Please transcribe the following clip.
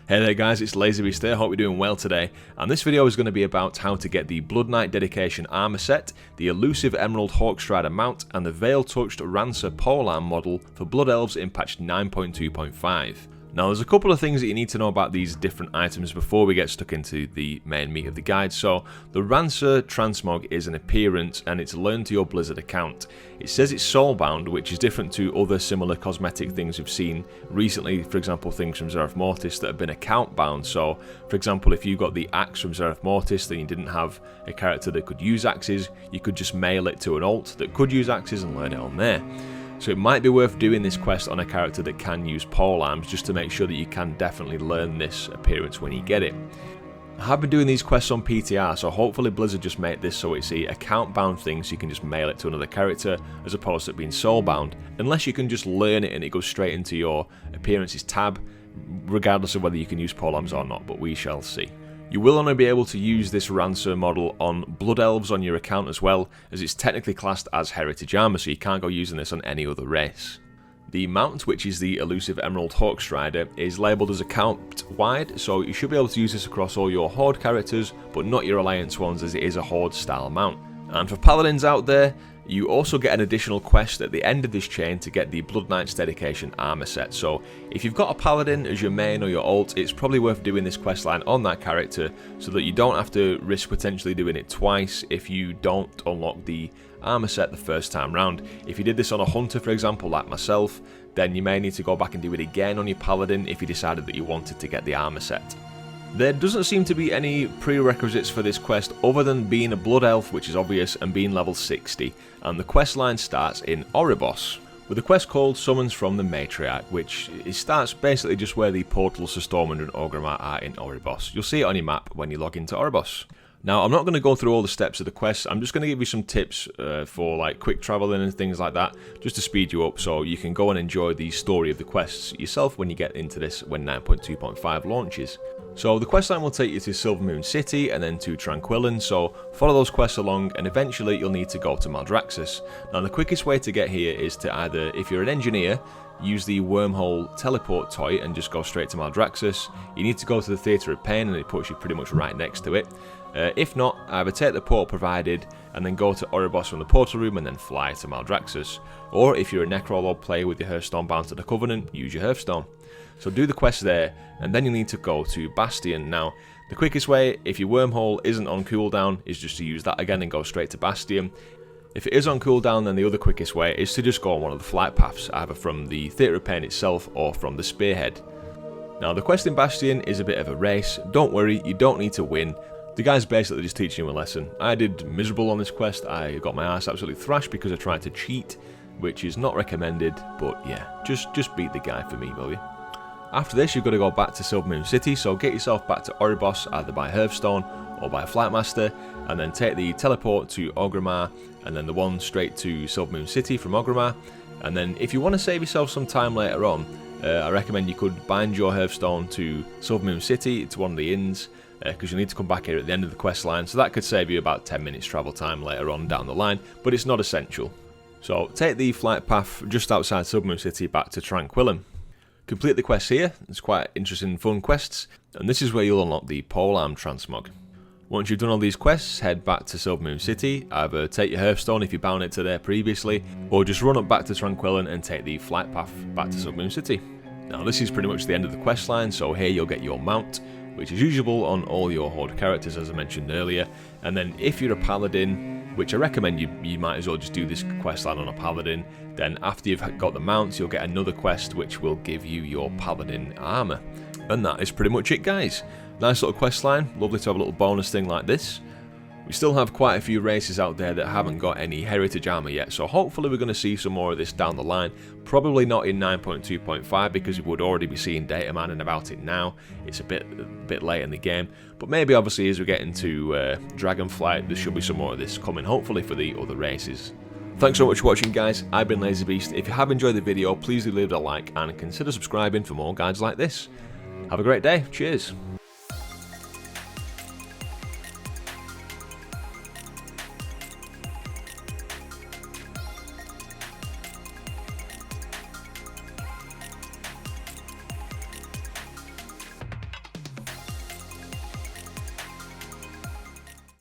Hey there guys, it's LazyBeast here, hope you're doing well today, and this video is going to be about how to get the Blood Knight Dedication armor set, the Elusive Emerald Hawkstrider mount, and the Veil Touched Ranseur Polearm model for Blood Elves in patch 9.2.5. Now there's a couple of things that you need to know about these different items before we get stuck into the main meat of the guide. So the Ranseur transmog is an appearance and it's learned to your Blizzard account. It says it's soulbound, which is different to other similar cosmetic things we've seen recently, for example things from Zereth Mortis that have been account bound. So for example, if you got the axe from Zereth Mortis then you didn't have a character that could use axes, you could just mail it to an alt that could use axes and learn it on there. So it might be worth doing this quest on a character that can use polearms just to make sure that you can definitely learn this appearance when you get it. I have been doing these quests on PTR, so hopefully Blizzard just made this so it's a account bound thing so you can just mail it to another character as opposed to it being soul bound, unless you can just learn it and it goes straight into your appearances tab regardless of whether you can use polearms or not, but we shall see. You will only be able to use this Ranseur model on Blood Elves on your account as well, as it's technically classed as heritage armor, so you can't go using this on any other race. The mount, which is the Elusive Emerald Hawkstrider, is labelled as account wide, so you should be able to use this across all your Horde characters, but not your Alliance ones, as it is a Horde style mount. And for Paladins out there, you also get an additional quest at the end of this chain to get the Blood Knight's Dedication armor set. So if you've got a Paladin as your main or your alt, it's probably worth doing this questline on that character so that you don't have to risk potentially doing it twice if you don't unlock the armor set the first time round. If you did this on a hunter, for example, like myself, then you may need to go back and do it again on your Paladin if you decided that you wanted to get the armor set. There doesn't seem to be any prerequisites for this quest other than being a Blood Elf, which is obvious, and being level 60, and the quest line starts in Oribos, with a quest called Summons from the Matriarch, which it starts basically just where the portals to Stormwind and Orgrimmar are in Oribos. You'll see it on your map when you log into Oribos. Now, I'm not going to go through all the steps of the quest, I'm just going to give you some tips for like quick traveling and things like that, just to speed you up so you can go and enjoy the story of the quests yourself when you get into this when 9.2.5 launches. So the questline will take you to Silvermoon City and then to Tranquillin, so follow those quests along and eventually you'll need to go to Maldraxxus. Now the quickest way to get here is to either, if you're an engineer, use the wormhole teleport toy and just go straight to Maldraxxus. You need to go to the Theatre of Pain and it puts you pretty much right next to it. If not, either take the portal provided and then go to Oribos from the portal room and then fly to Maldraxxus. Or if you're a Necrolord player with your Hearthstone bound to the Covenant, use your Hearthstone. So do the quest there, and then you need to go to Bastion. Now, the quickest way, if your wormhole isn't on cooldown, is just to use that again and go straight to Bastion. If it is on cooldown, then the other quickest way is to just go on one of the flight paths, either from the Theatre of Pain itself or from the Spearhead. Now, the quest in Bastion is a bit of a race. Don't worry, you don't need to win. The guy's basically just teaching you a lesson. I did miserable on this quest. I got my ass absolutely thrashed because I tried to cheat, which is not recommended, but yeah, just beat the guy for me, will you? After this, you've got to go back to Silvermoon City, so get yourself back to Oribos either by Hearthstone or by Flightmaster, and then take the teleport to Orgrimmar, and then the one straight to Silvermoon City from Orgrimmar. And then if you want to save yourself some time later on, I recommend you could bind your Hearthstone to Silvermoon City, to one of the inns, because you need to come back here at the end of the quest line, so that could save you about 10 minutes travel time later on down the line, but it's not essential. So take the flight path just outside Silvermoon City back to Tranquillin. Complete the quests here, it's quite interesting and fun quests, and this is where you'll unlock the Polearm transmog. Once you've done all these quests, head back to Silvermoon City, either take your Hearthstone if you bound it to there previously, or just run up back to Tranquillin and take the flight path back to Silvermoon City. Now this is pretty much the end of the quest line, so here you'll get your mount, which is usable on all your Horde characters as I mentioned earlier, and then if you're a Paladin, which I recommend you might as well just do this questline on a Paladin, then after you've got the mounts you'll get another quest which will give you your Paladin armor. And that is pretty much it guys. Nice little questline, lovely to have a little bonus thing like this. We still have quite a few races out there that haven't got any heritage armor yet, so hopefully we're going to see some more of this down the line. Probably not in 9.2.5 because we would already be seeing data mining about it now. It's a bit late in the game, but maybe obviously as we get into Dragonflight there should be some more of this coming, hopefully for the other races. Thanks so much for watching guys, I've been LazyBeast. If you have enjoyed the video, please do leave it a like and consider subscribing for more guides like this. Have a great day, cheers!